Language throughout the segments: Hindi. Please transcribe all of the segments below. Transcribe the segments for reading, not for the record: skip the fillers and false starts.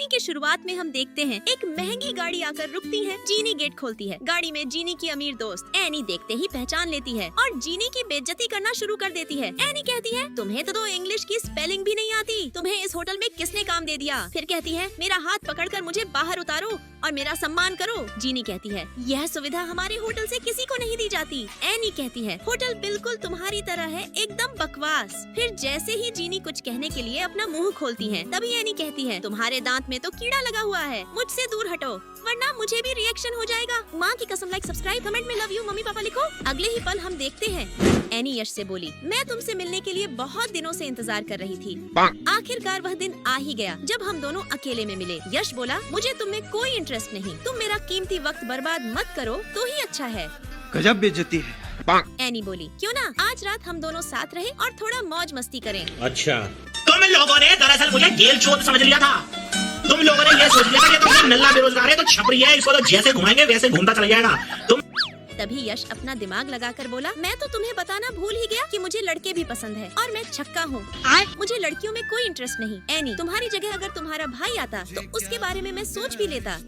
के शुरुआत में हम देखते हैं एक महंगी गाड़ी आकर रुकती है। जीनी गेट खोलती है। गाड़ी में जीनी की अमीर दोस्त एनी देखते ही पहचान लेती है और जीनी की बेइज्जती करना शुरू कर देती है। एनी कहती है, तुम्हें तो इंग्लिश की स्पेलिंग भी नहीं आती, तुम्हें इस होटल में किसने काम दे दिया? फिर कहती है, मेरा हाथ पकड़कर मुझे बाहर उतारो और मेरा सम्मान करो। जीनी कहती है, यह सुविधा हमारे होटल से किसी को नहीं दी जाती। एनी कहती है, होटल बिल्कुल तुम्हारी तरह है, एकदम बकवास। फिर जैसे ही जीनी कुछ कहने के लिए अपना मुंह खोलती है, तभी एनी कहती है, तुम्हारे दांत में तो कीड़ा लगा हुआ है, मुझसे दूर हटो वरना मुझे भी रिएक्शन हो जाएगा। माँ की कसम, लाइक सब्सक्राइब कमेंट में लव यू मम्मी पापा लिखो। अगले ही पल हम देखते हैं एनी यश से बोली, मैं तुमसे मिलने के लिए बहुत दिनों से इंतजार कर रही थी। आखिरकार वह दिन आ ही गया जब हम दोनों अकेले में मिले। यश बोला, मुझे तुम में कोई इंटरेस्ट नहीं, तुम मेरा कीमती वक्त बर्बाद मत करो तो ही अच्छा है। गजब बेइज्जती है। एनी बोली, क्यों ना आज रात हम दोनों साथ रहे और थोड़ा मौज मस्ती करें। अच्छा, तुम लोगों ने दरअसल मुझे गेल चोद समझ लिया था। तुम लोगों ने ये सोच लिया था कि तुम नल्ला बेरोजगार है तो छपरी है, इसको तो जैसे घुमाएंगे वैसे घूमता चला जाएगा। तुम तभी यश अपना दिमाग लगाकर बोला, मैं तो तुम्हें बताना भूल ही गया कि मुझे लड़के भी पसंद है और मैं छक्का हूँ। मुझे लड़कियों में कोई इंटरेस्ट नहीं। एनी, तुम्हारी जगह अगर तुम्हारा भाई आता तो उसके बारे में मैं सोच भी लेता।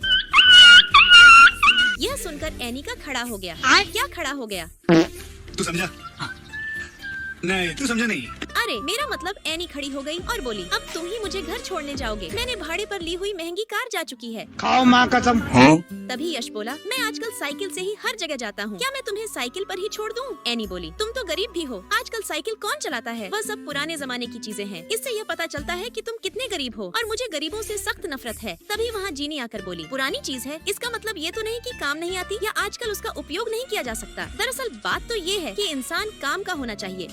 यह सुनकर एनी का खड़ा हो गया। क्या खड़ा हो गया? तू समझा? हाँ। नहीं, तू समझा नहीं। अरे मेरा मतलब एनी खड़ी हो गई और बोली, अब तुम ही मुझे घर छोड़ने जाओगे, मैंने भाड़े पर ली हुई महंगी कार जा चुकी है। खाओ माँ कसम। तभी यश बोला, मैं आजकल साइकिल से ही हर जगह जाता हूँ, क्या मैं तुम्हें साइकिल पर ही छोड़ दूँ? एनी बोली, तुम तो गरीब भी हो, आजकल साइकिल कौन चलाता है? वह सब पुराने जमाने की चीजें हैं। इससे यह पता चलता है कि तुम कितने गरीब हो और मुझे गरीबों से सख्त नफरत है। तभी वहाँ जीनी आकर बोली, पुरानी चीज है, इसका मतलब ये तो नहीं कि काम नहीं आती या आजकल उसका उपयोग नहीं किया जा सकता। दरअसल बात तो ये है कि इंसान काम का होना चाहिए।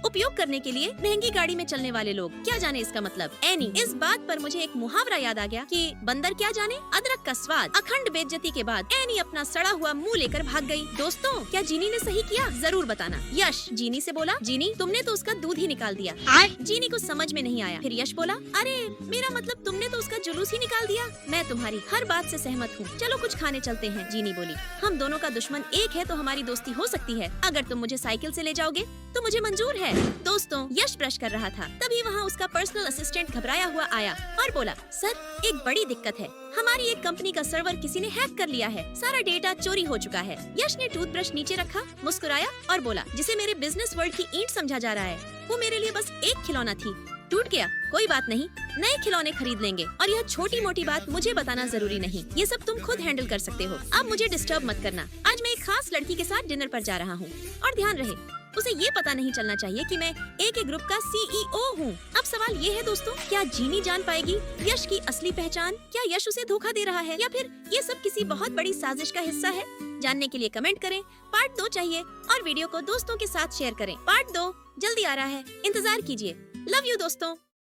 उपयोग करने के लिए महंगी गाड़ी में चलने वाले लोग, क्या जाने इसका मतलब। एनी, इस बात पर मुझे एक मुहावरा याद आ गया कि बंदर क्या जाने अदरक का स्वाद। अखंड बेइज्जती के बाद एनी अपना सड़ा हुआ मुंह लेकर भाग गई। दोस्तों, क्या जीनी ने सही किया? जरूर बताना। यश जीनी से बोला, जीनी तुमने तो उसका दूध ही निकाल दिया। जीनी को समझ में नहीं आया। फिर यश बोला, अरे मेरा मतलब तुमने तो उसका जुलूस ही निकाल दिया। मैं तुम्हारी हर बात से सहमत हूँ, चलो कुछ खाने चलते हैं। जीनी बोली, हम दोनों का दुश्मन एक है तो हमारी दोस्ती हो सकती है। अगर तुम मुझे साइकिल से ले जाओगे तो मुझे मंजूर है। दोस्तों, यश ब्रश कर रहा था, तभी वहाँ उसका पर्सनल असिस्टेंट घबराया हुआ आया और बोला, सर एक बड़ी दिक्कत है, हमारी एक कंपनी का सर्वर किसी ने हैक कर लिया है, सारा डेटा चोरी हो चुका है। यश ने टूथब्रश नीचे रखा, मुस्कुराया और बोला, जिसे मेरे बिजनेस वर्ल्ड की ईंट समझा जा रहा है, वो मेरे लिए बस एक खिलौना थी, टूट गया, कोई बात नहीं, नए खिलौने खरीद लेंगे। और यह छोटी मोटी बात मुझे बताना जरूरी नहीं, ये सब तुम खुद हैंडल कर सकते हो। अब मुझे डिस्टर्ब मत करना। आज मैं एक खास लड़की के साथ डिनर पर जा रहा हूँ और ध्यान रहे, उसे ये पता नहीं चलना चाहिए कि मैं एक ग्रुप का CEO हूँ। अब सवाल ये है दोस्तों, क्या जीनी जान पाएगी यश की असली पहचान? क्या यश उसे धोखा दे रहा है या फिर ये सब किसी बहुत बड़ी साजिश का हिस्सा है? जानने के लिए कमेंट करें। पार्ट 2 चाहिए और वीडियो को दोस्तों के साथ शेयर करें। पार्ट 2 जल्दी आ रहा है, इंतजार कीजिए। लव यू दोस्तों।